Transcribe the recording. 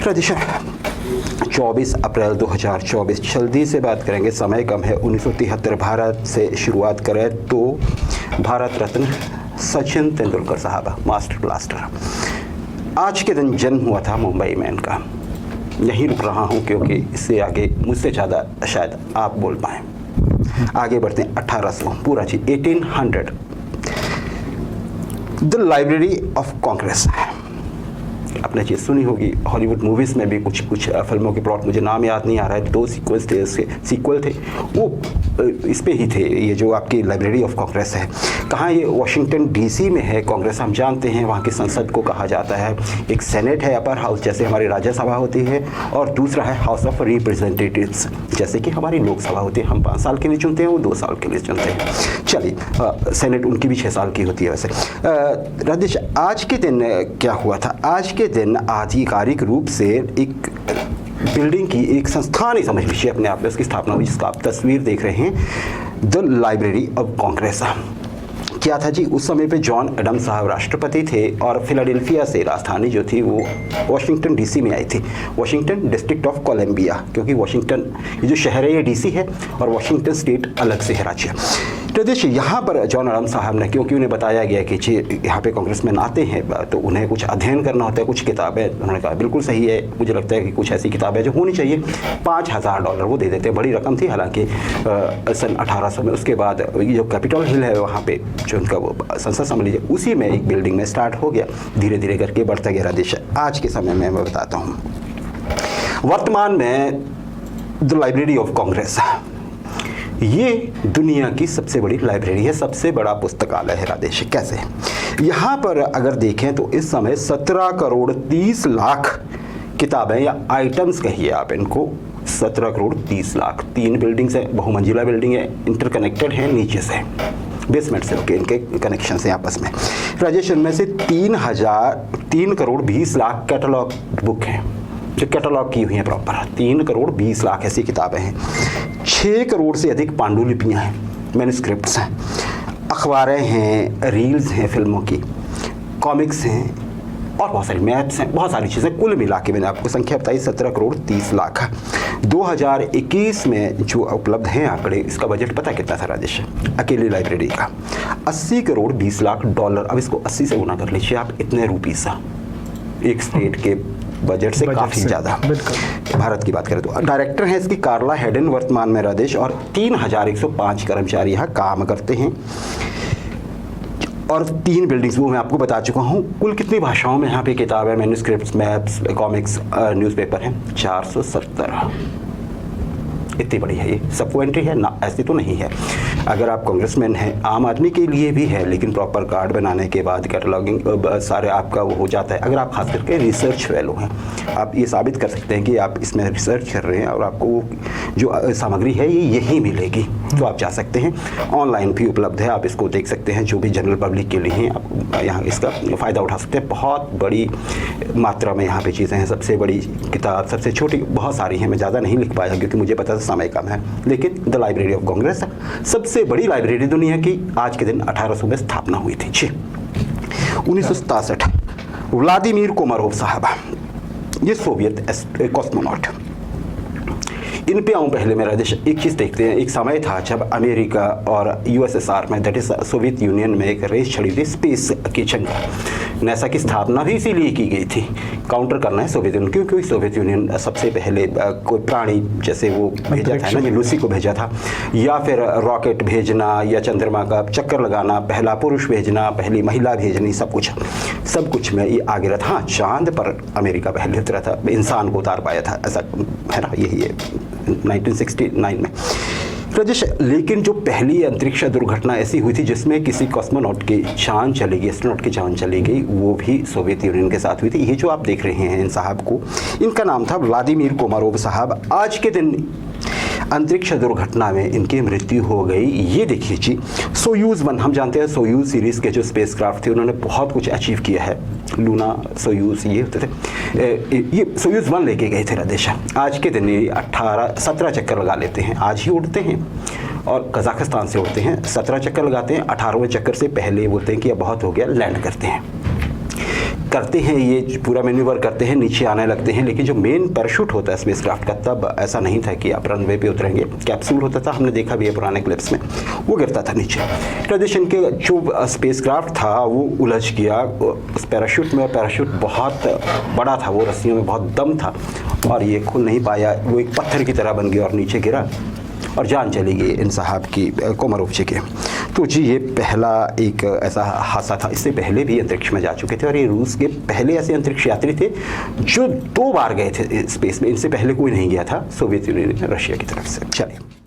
राजेश, 24 अप्रैल 2024 जल्दी से बात करेंगे, समय कम है। 1973 भारत से शुरुआत करें तो भारत रत्न सचिन तेंदुलकर साहब, मास्टर ब्लास्टर। आज के दिन जन्म हुआ था मुंबई में इनका। यहीं रुक रहा हूँ क्योंकि इससे आगे मुझसे ज़्यादा शायद आप बोल पाएँ। आगे बढ़ते हैं 1800 पूरा जी 1800। द लाइब्रेरी ऑफ कांग्रेस, आपने चीज़ सुनी होगी। हॉलीवुड मूवीज़ में भी कुछ फिल्मों के प्लॉट मुझे नाम याद नहीं आ रहा है, 2 सीक्वल्स थे, उसके सीक्वल थे वो इस पे ही थे। ये जो आपकी लाइब्रेरी ऑफ कांग्रेस है, कहाँ ये वाशिंगटन डीसी में है। कांग्रेस हम जानते हैं वहाँ की संसद को कहा जाता है। एक सेनेट है, अपर हाउस जैसे हमारी राज्यसभा होती है, और दूसरा है हाउस ऑफ रिप्रेजेंटेटिव्स जैसे कि हमारी लोकसभा होती है। हम 5 साल के लिए चुनते हैं, वो 2 साल के लिए चुनते हैं। चलिए, सेनेट उनकी भी 6 साल की होती है वैसे। राजेश, आज के दिन क्या हुआ था? आज के दिन आधिकारिक रूप से एक बिल्डिंग की, एक संस्थान ही समझ लीजिए अपने आप में, उसकी स्थापना हुई, जिसका आप तस्वीर देख रहे हैं, द लाइब्रेरी ऑफ कांग्रेस। क्या था जी, उस समय पे जॉन एडम्स साहब राष्ट्रपति थे और फिलाडेल्फिया से राजधानी जो थी वो वाशिंगटन डीसी में आई थी। वाशिंगटन डिस्ट्रिक्ट ऑफ कोलंबिया, क्योंकि वाशिंगटन ये जो शहर है ये डीसी है और वाशिंगटन स्टेट अलग से है राज्य। तो देखिए यहाँ पर जॉन एडम्स साहब ने, क्योंकि उन्हें बताया गया कि जी यहाँ पे कांग्रेसमैन आते हैं तो उन्हें कुछ अध्ययन करना होता है, कुछ किताबें। उन्होंने कहा बिल्कुल सही है, मुझे लगता है कि कुछ ऐसी किताबें जो होनी चाहिए। $5000 वो दे देते हैं, बड़ी रकम थी हालांकि सन 1800 में। उसके बाद ये जो कैपिटल हिल है वहाँ पे जो उनका वो संसद समझ लीजिए, उसी में एक बिल्डिंग में स्टार्ट हो गया, धीरे धीरे करके बढ़ता गया देश। आज के समय में मैं बताता हूँ, वर्तमान में द लाइब्रेरी ऑफ कांग्रेस ये दुनिया की सबसे बड़ी लाइब्रेरी है, सबसे बड़ा पुस्तकालय है राजेश। कैसे? यहाँ पर अगर देखें तो इस समय 17 करोड़ 30 लाख किताबें या आइटम्स कहिए आप इनको, 17 करोड़ 30 लाख। 3 बिल्डिंग्स है, बहुमंजिला बिल्डिंग है, इंटरकनेक्टेड है नीचे से, बेसमेंट से होके इनके कनेक्शन है आपस में। राजेश, इनमें से 3 करोड़ 20 लाख कैटलॉग बुक हैं जो कैटलॉग की हुई हैं प्रॉपर। 3 करोड़ 20 लाख ऐसी किताबें हैं। 6 करोड़ से अधिक पांडुलिपियाँ हैं, मैन्युस्क्रिप्ट्स हैं, अखबारें हैं, रील्स हैं फिल्मों की, कॉमिक्स हैं और बहुत सारी मैप्स हैं, बहुत सारी चीज़ें। कुल मिला के मैंने आपको संख्या बताई 17 करोड़ 30 लाख। 2021 में जो उपलब्ध हैं आंकड़े, इसका बजट पता कितना था राजेश? अकेली लाइब्रेरी का $80 करोड़ 20 लाख। अब इसको 80 से गुना कर लीजिए आप, इतने रुपीज़ एक स्टेट के बजट से काफ़ी ज़्यादा। भारत की बात करें तो डायरेक्टर हैं इसकी कार्ला हेडन वर्तमान में राजेश, और 3105 कर्मचारी यहाँ काम करते हैं और 3 बिल्डिंग्स वो मैं आपको बता चुका हूँ। कुल कितनी भाषाओं में यहाँ पे किताबें, मैन्युस्क्रिप्ट्स, मैप्स, कॉमिक्स, न्यूज़पेपर हैं? 470। इतनी बड़ी है ये, सबको एंट्री है ना, ऐसी तो नहीं है। अगर आप कांग्रेसमैन हैं, आम आदमी के लिए भी है, लेकिन प्रॉपर कार्ड बनाने के बाद कैटलॉगिंग सारे आपका वो हो जाता है। अगर आप खास करके रिसर्च फेलो हैं, आप ये साबित कर सकते हैं कि आप इसमें रिसर्च कर रहे हैं और आपको जो सामग्री है ये यहीं मिलेगी, तो आप जा सकते हैं। ऑनलाइन भी उपलब्ध है, आप इसको देख सकते हैं। जो भी जनरल पब्लिक के लिए हैं, आप यहाँ इसका फ़ायदा उठा सकते हैं। बहुत बड़ी मात्रा में यहाँ पे चीज़ें हैं। सबसे बड़ी किताब, सबसे छोटी, बहुत सारी हैं। मैं ज़्यादा नहीं लिख पाया क्योंकि मुझे पता था समय कम है, लेकिन द लाइब्रेरी ऑफ कांग्रेस सबसे बड़ी लाइब्रेरी दुनिया की आज के दिन 1800 में स्थापना हुई थी। 1967 व्लादिमीर कोमारोव साहब, ये सोवियत कॉस्मोनॉट। इन पे आऊँ पहले मेरा देश, एक चीज़ देखते हैं। एक समय था जब अमेरिका और यूएसएसआर में, दैट इज़ सोवियत यूनियन में, एक रेस छड़ी थी स्पेस की जंग। नासा की स्थापना भी इसीलिए की गई थी, काउंटर करना है सोवियत यूनियन, क्योंकि सोवियत यूनियन सबसे पहले कोई प्राणी जैसे वो भेजा था ना, जो लूसी को भेजा था, या फिर रॉकेट भेजना या चंद्रमा का चक्कर लगाना, पहला पुरुष भेजना, पहली महिला भेजनी, सब कुछ में ये आगे रहा था। हाँ, चांद पर अमेरिका पहले उतरा था, इंसान को उतार पाया था, ऐसा है ना, यही है 1969 में राजेश। लेकिन जो पहली अंतरिक्ष दुर्घटना ऐसी हुई थी जिसमें किसी कॉस्मोनॉट की जान चली गई, एस्ट्रोनॉट की जान चली गई, वो भी सोवियत यूनियन के साथ हुई थी। ये जो आप देख रहे हैं इन साहब को, इनका नाम था व्लादिमीर कोमारोव साहब। आज के दिन अंतरिक्ष दुर्घटना में इनकी मृत्यु हो गई। ये देखिए जी, सोयूज़ 1, हम जानते हैं सोयूज़ सीरीज़ के जो स्पेसक्राफ्ट थे उन्होंने बहुत कुछ अचीव किया है। लूना, सोयूज़, ये होते थे। ये सोयूज़ 1 लेके गए थे राजेश। आज के दिन ये 17 चक्कर लगा लेते हैं, आज ही उड़ते हैं और कजाकिस्तान से उड़ते हैं। 17 चक्कर लगाते हैं, 18वें चक्कर से पहले बोलते हैं कि अब बहुत हो गया, लैंड करते हैं। करते हैं, ये पूरा मैन्यूवर करते हैं, नीचे आने लगते हैं, लेकिन जो मेन पैराशूट होता है स्पेसक्राफ्ट का तब ऐसा नहीं था कि आप रनवे पे उतरेंगे। कैप्सूल होता था, हमने देखा भी है पुराने क्लिप्स में, वो गिरता था नीचे। ट्रेडिशन के जो स्पेसक्राफ्ट था वो उलझ गया उस पैराशूट में, और पैराशूट बहुत बड़ा था, वो रस्सियों में बहुत दम था और ये खुल नहीं पाया, वो एक पत्थर की तरह बन गया और नीचे गिरा और जान चली गई इन साहब की, कोमारोव जी के। तो जी ये पहला एक ऐसा हादसा था। इससे पहले भी अंतरिक्ष में जा चुके थे और ये रूस के पहले ऐसे अंतरिक्ष यात्री थे जो 2 बार गए थे स्पेस में। इनसे पहले कोई नहीं गया था सोवियत यूनियन, रशिया की तरफ से। चलिए।